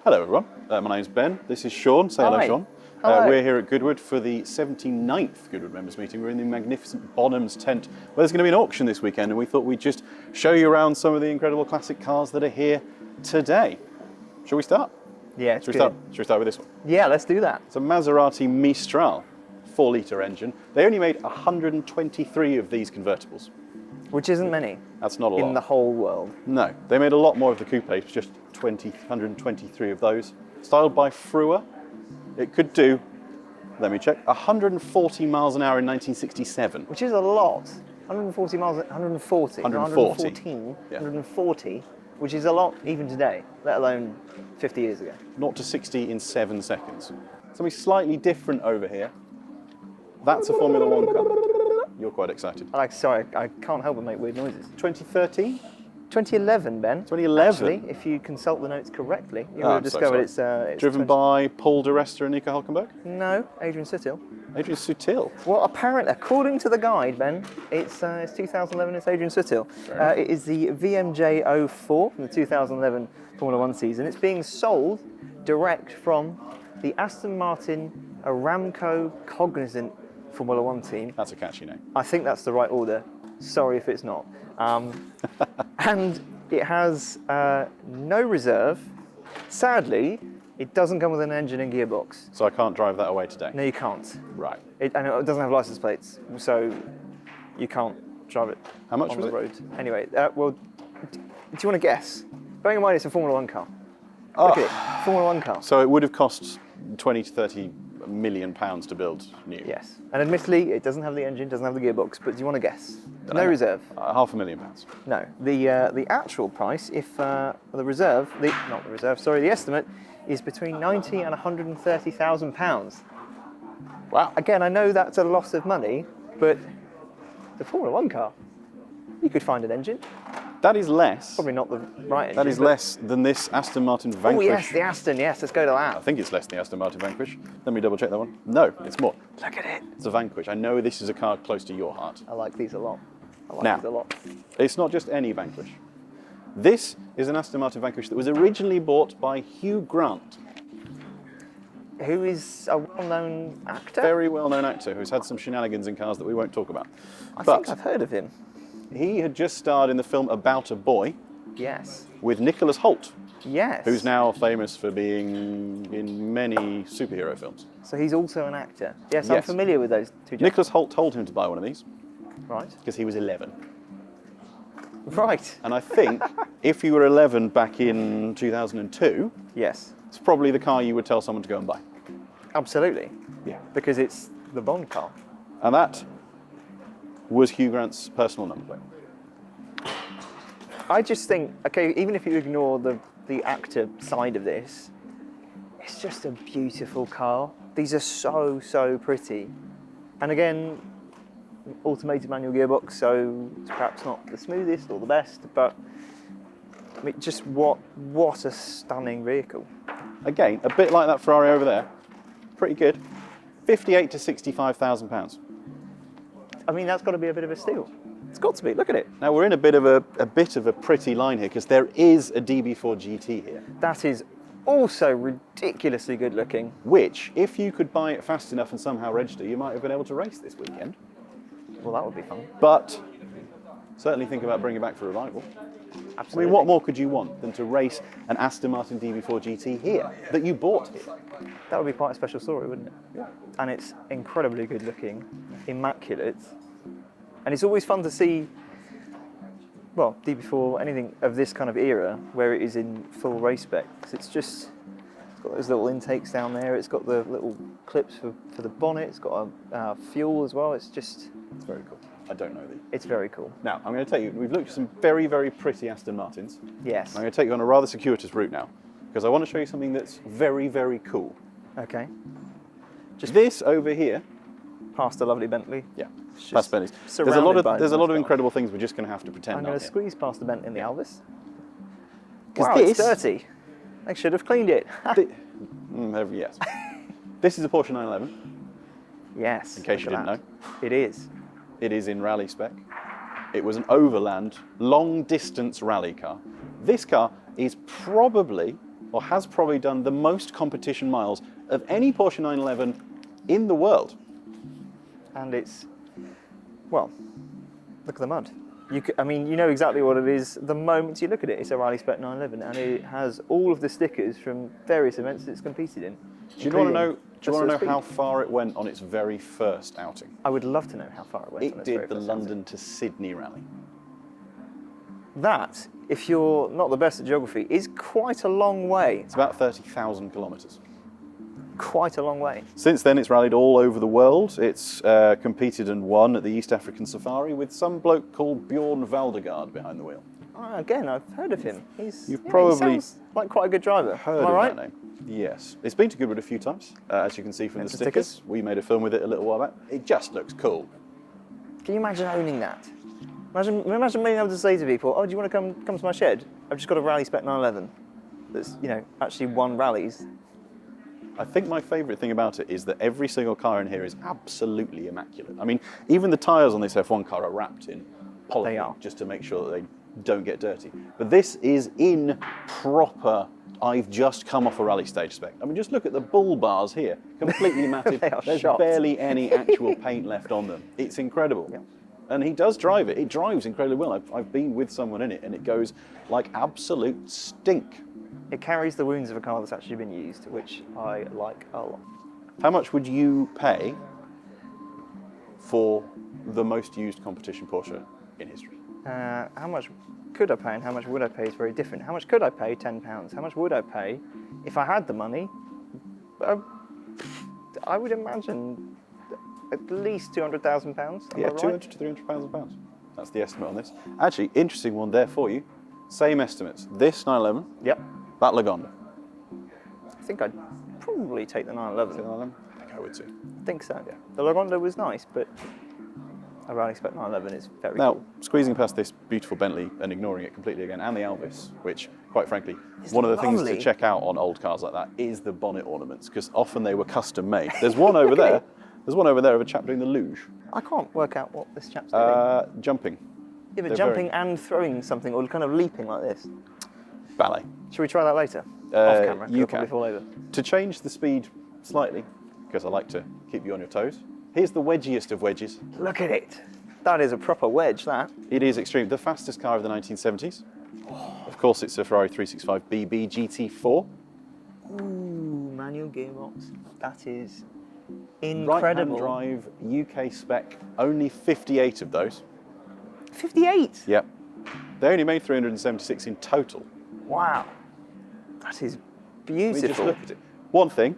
Hello everyone, my name's Ben, this is Sean, say hello Sean. Hello. We're here at Goodwood for the 79th Goodwood Members meeting. We're in the magnificent Bonhams tent where there's going to be an auction this weekend, and we thought we'd just show you around some of the incredible classic cars that are here today. Shall we start? Yeah, Should we start with this one? Yeah, let's do that. It's a Maserati Mistral, 4-litre engine. They only made 123 of these convertibles. Which isn't many. That's not a lot. In the whole world. No, they made a lot more of the coupes, just 123 of those. Styled by Frewer, it could do, let me check, 140 miles an hour in 1967. Which is a lot. 140 miles, 140. 114, yeah. 140, which is a lot even today, let alone 50 years ago. 0 to 60 in 7 seconds. Something slightly different over here. That's a Formula One car. You're quite excited. Sorry, I can't help but make weird noises. 2013? 2011, Ben. 2011? Actually, if you consult the notes correctly, you will have discovered it's driven by Paul de Resta and Nico Hulkenberg? No, Audrain Motorsport. Audrain Motorsport? Well, apparently, according to the guide, Ben, it's 2011, it's Audrain Motorsport. It is the VMJ 04 from the 2011 Formula One season. It's being sold direct from the Aston Martin Aramco Cognizant Formula One team. That's a catchy name. I think that's the right order. Sorry if it's not. And it has no reserve. Sadly, it doesn't come with an engine and gearbox. So I can't drive that away today? No, you can't. Right. And it doesn't have license plates, so you can't drive it How much on was the it? road. Anyway, well, do you want to guess? Bearing in mind it's a Formula One car. Look at it, Formula One car. So it would have cost 20 to 30 million pounds to build new? Yes. And admittedly, it doesn't have the engine, doesn't have the gearbox, but do you want to guess? No reserve. £500,000. No. The actual price, if the estimate is between 90 and 130,000 pounds. Wow. Again, I know that's a lot of money, but the Formula One car, you could find an engine. That is less. Probably not the right engine. That is less than this Aston Martin Vanquish. Oh yes, the Aston, yes, let's go to that. I think it's less than the Aston Martin Vanquish. Let me double check that one. No, it's more. Look at it. It's a Vanquish. I know this is a car close to your heart. I like these a lot. Now, these a lot. It's not just any Vanquish. This is an Aston Martin Vanquish that was originally bought by Hugh Grant. Who is a well-known actor? Very well-known actor who's had some shenanigans in cars that we won't talk about. I think I've heard of him. He had just starred in the film About a Boy. Yes. With Nicholas Hoult. Yes. Who's now famous for being in many superhero films. So he's also an actor. Yes, I'm familiar with those two. Nicholas Hoult told him to buy one of these. Right. Because he was 11. Right. And I think if you were 11 back in 2002, yes, it's probably the car you would tell someone to go and buy. Absolutely. Yeah. Because it's the Bond car. And that was Hugh Grant's personal number plate. I just think, okay, even if you ignore the actor side of this, it's just a beautiful car. These are so, so pretty. And again, automated manual gearbox, so it's perhaps not the smoothest or the best, but I mean, just what a stunning vehicle. Again, a bit like that Ferrari over there. Pretty good. 58 to 65,000 pounds. I mean, that's got to be a bit of a steal. It's got to be. Look at it. Now we're in a bit of a pretty line here because there is a DB4 GT here. That is also ridiculously good looking. Which, if you could buy it fast enough and somehow register, you might have been able to race this weekend. Well, that would be fun. But certainly think about bringing it back for revival. Absolutely. I mean, what more could you want than to race an Aston Martin DB4 GT here that you bought here? That would be quite a special story, wouldn't it? Yeah. And it's incredibly good looking, immaculate. And it's always fun to see, well, DB4, anything of this kind of era, where it is in full race spec. It's just, it's got those little intakes down there, it's got the little clips for the bonnet, it's got a fuel as well, it's just... It's very cool. I don't know these. It's very cool. Now, I'm going to take you, we've looked at some very, very pretty Aston Martins. Yes. I'm going to take you on a rather circuitous route now, because I want to show you something that's very, very cool. Okay. Just this over here. Past a lovely Bentley. Yeah, past Bentley's. There's a lot of incredible things we're just going to have to pretend. I'm going to squeeze past the Bentley in the Alvis. Because wow, it's dirty. They should have cleaned it. Yes. This is a Porsche 911. Yes. In case you didn't know. It is. It is in rally spec. It was an overland, long distance rally car. This car is probably or has probably done the most competition miles of any Porsche 911 in the world. And it's, well, look at the mud. I mean, you know exactly what it is the moment you look at it. It's a Rally-spec 911, and it has all of the stickers from various events it's competed in. Do you want to know? Do you want to know how far it went on its very first outing? I would love to know how far it went. It did the London to Sydney rally. That, if you're not the best at geography, is quite a long way. It's about 30,000 kilometres. Quite a long way. Since then, it's rallied all over the world. It's competed and won at the East African Safari with some bloke called Bjorn Valdegaard behind the wheel. Again, I've heard of him. You've probably he sounds like quite a good driver. Heard Am I of right? that name. Yes. It's been to Goodwood a few times, as you can see from the stickers. We made a film with it a little while back. It just looks cool. Can you imagine owning that? Imagine being able to say to people, oh, do you want to come to my shed? I've just got a Rally-spec 911 that's, you know, actually won rallies. I think my favourite thing about it is that every single car in here is absolutely immaculate. I mean, even the tyres on this F1 car are wrapped in polythene just to make sure that they don't get dirty. But this is in proper, I've just come off a rally stage spec. I mean, just look at the bull bars here, completely matted. There's shot. barely any actual paint left on them. It's incredible. Yeah. And he does drive it. It drives incredibly well. I've been with someone in it, and it goes like absolute stink. It carries the wounds of a car that's actually been used, which I like a lot. How much would you pay for the most used competition Porsche in history? How much could I pay and how much would I pay is very different. How much could I pay? £10. How much would I pay if I had the money? I would imagine at least £200,000. Yeah, 200 to 300,000 pounds. That's the estimate on this. Actually, interesting one there for you. Same estimates. This 911. Yep. That Lagonda. I think I'd probably take the 911. 911? I think I would too. I think so. Yeah. The Lagonda was nice, but a Rally-spec 911 is very now, cool. Squeezing past this beautiful Bentley and ignoring it completely again, and the Alvis, which, quite frankly, one of the things to check out on old cars like that is the bonnet ornaments, because often they were custom made. There's one over there. There's one over there of a chap doing the luge. I can't work out what this chap's doing. Jumping. Yeah, but jumping and throwing something, or kind of leaping like this. Ballet. Should we try that later? Off camera. You can. Probably fall over. To change the speed slightly, because I like to keep you on your toes, here's the wedgiest of wedges. Look at it. That is a proper wedge, that. It is extreme. The fastest car of the 1970s. Of course, it's a Ferrari 365 BB GT4. Ooh, manual gearbox. That is incredible. Right-hand drive, UK spec, only 58 of those. 58? Yep. They only made 376 in total. Wow. That is beautiful. I mean, just look at it. One thing,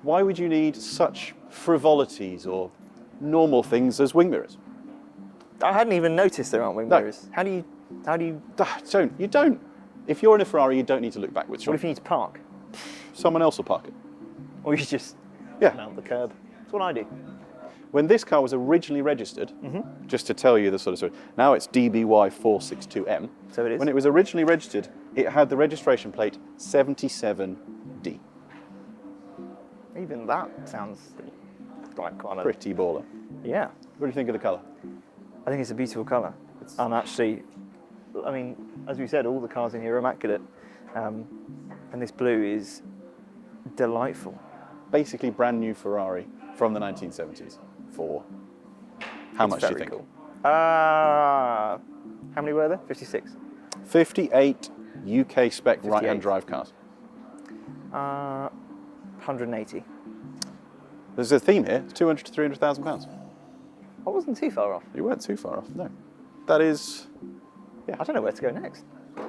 why would you need such frivolities or normal things as wing mirrors? I hadn't even noticed there aren't wing mirrors. How do you... You don't. If you're in a Ferrari, you don't need to look backwards. What if you need to park? Someone else will park it. Or you just mount the curb. That's what I do. When this car was originally registered, just to tell you the sort of story, now it's DBY462M. So it is. When it was originally registered, it had the registration plate 77D. Even that sounds like quite a... Pretty baller. Yeah. What do you think of the colour? I think it's a beautiful colour. And actually, I mean, as we said, all the cars in here are immaculate. And this blue is delightful. Basically brand new Ferrari from the 1970s for how much do you think? Cool. How many were there? 56? 58 UK spec right-hand drive cars. 180. There's a theme here, 200 to 300,000 pounds. I wasn't too far off. You weren't too far off, no. That is, yeah. I don't know where to go next.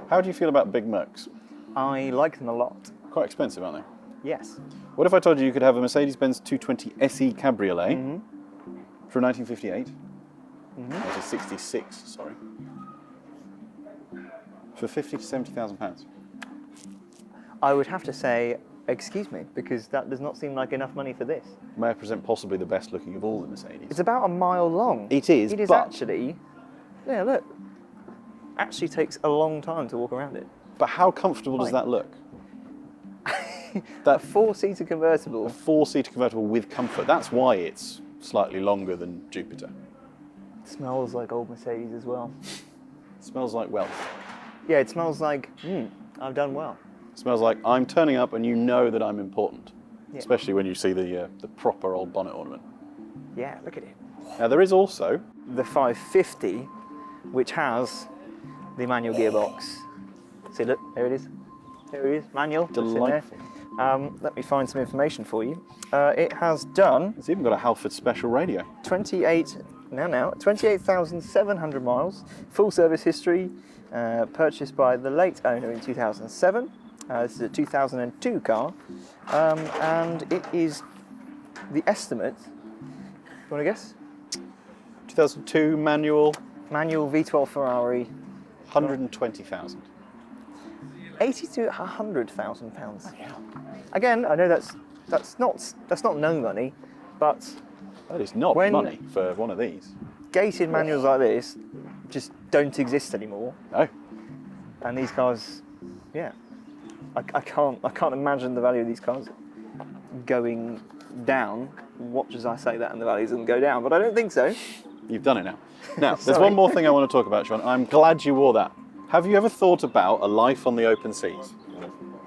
How do you feel about big Mercs? I like them a lot. Quite expensive, aren't they? Yes. What if I told you you could have a Mercedes-Benz 220 SE Cabriolet from 1958? 1966, sorry. For 50 to 70,000 pounds. I would have to say, excuse me, because that does not seem like enough money for this. May I present possibly the best looking of all the Mercedes? It's about a mile long. It is, It is but... actually, yeah, look. Actually takes a long time to walk around it. But how comfortable does that look? That four-seater convertible. A four-seater convertible with comfort. That's why it's slightly longer than Jupiter. It smells like old Mercedes as well. It smells like wealth. Yeah, it smells like, I've done well. It smells like I'm turning up and you know that I'm important. Yeah. Especially when you see the proper old bonnet ornament. Yeah, look at it. Now there is also The 550, which has the manual gearbox. See, look, there it is. There it is, manual. It's in there. delightful. Let me find some information for you. It has done It's even got a Halford special radio. 28,700 miles, full service history, purchased by the late owner in 2007. This is a 2002 car, and it is the estimate. You want to guess? 2002 manual, Manual V12 Ferrari, 120,000. 80 to 100,000 pounds. Again, I know that's not no money, but That is not When- money for one of these. gated manuals like this just don't exist anymore. No. And these cars, yeah, I can't imagine the value of these cars going down. Watch as I say that, and the value doesn't go down, but I don't think so. You've done it now. Now, there's Sorry. one more thing I want to talk about, Sean. I'm glad you wore that. Have you ever thought about a life on the open seas?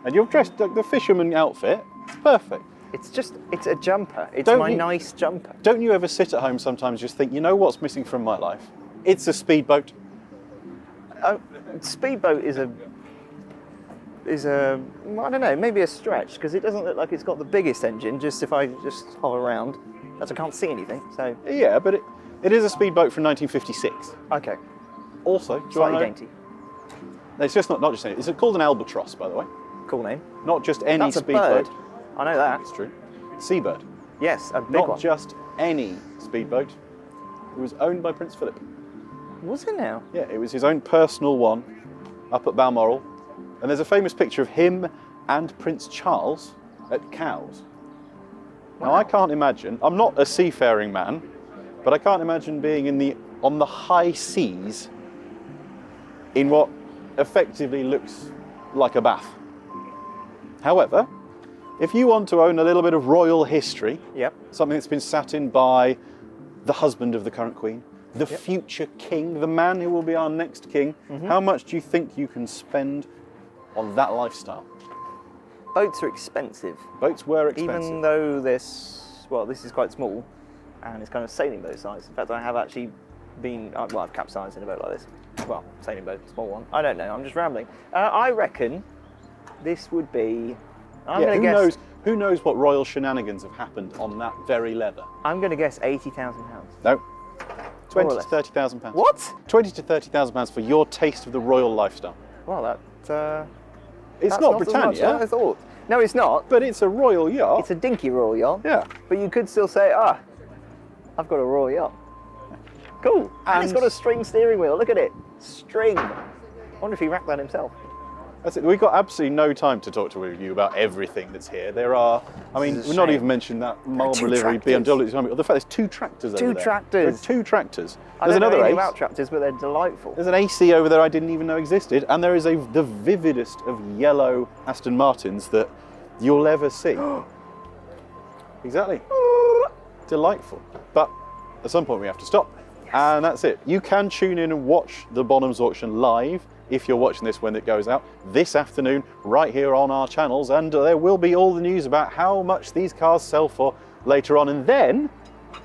And you're dressed like the fisherman outfit. It's perfect. It's a jumper. It's Don't my you- nice jumper. Don't you ever sit at home sometimes just think, you know what's missing from my life? It's a speedboat. Speedboat is a I don't know, maybe a stretch, because it doesn't look like it's got the biggest engine. Just if I just hover around, as I can't see anything. So Yeah, but it is a speedboat from 1956. okay, Also, do you slightly wanna know- dainty. It's just not just any. It's called an albatross, by the way. Cool name. Not just any That's a speedboat. bird. I know that. That's true. Seabird. Yes, a big Not one. just any speedboat. It was owned by Prince Philip. Was it now? Yeah, it was his own personal one up at Balmoral. And there's a famous picture of him and Prince Charles at Cowes. Now, I can't imagine, I'm not a seafaring man, but I can't imagine being on the high seas in what effectively looks like a bath. However, if you want to own a little bit of royal history, Yep. something that's been sat in by the husband of the current queen, the future king, the man who will be our next king, how much do you think you can spend on that lifestyle? Boats are expensive, Boats were expensive. even though this is quite small, and it's kind of sailing boat size. In fact, I have actually been, I've capsized in a boat like this. Well, sailing boat, small one. I don't know, I'm just rambling. I reckon this would be, I'm Yeah, going to guess, who knows what royal shenanigans have happened on that very leather? I'm going to guess £80,000. No. 20 or to less. £30,000. What? 20 to £30,000 for your taste of the royal lifestyle. Well, It's that's not as much as I Britannia, thought. No, it's not. but it's a royal yacht. It's a dinky royal yacht. Yeah. But you could still say, I've got a royal yacht. Cool. And it's And- got a string steering wheel. Look at it. String. I wonder if he racked that himself. That's it. We've got absolutely no time to talk to you about everything that's here. There are, This is a we've not shame. even mentioned that Marlboro two livery tractors. BMW. The fact there's two tractors over Two there. tractors. There are two tractors. I There's don't know another anything ace. about tractors, but they're delightful. There's an AC over there I didn't even know existed, and there is the vividest of yellow Aston Martins that you'll ever see. Exactly. Delightful. But at some point we have to stop, and that's it. You can tune in and watch the Bonhams auction live if you're watching this when it goes out this afternoon, right here on our channels, and there will be all the news about how much these cars sell for later on. And then,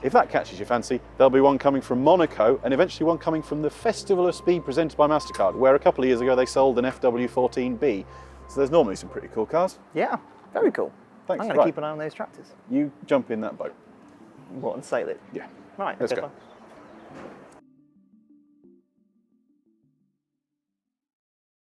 if that catches your fancy, there'll be one coming from Monaco and eventually one coming from the Festival of Speed presented by MasterCard, where a couple of years ago they sold an FW14B. So there's normally some pretty cool cars. Yeah, very cool. Thanks. I'm going Right. to keep an eye on those tractors. You jump in that boat. What, and sail it? Yeah. Right, Let's okay, go. fine.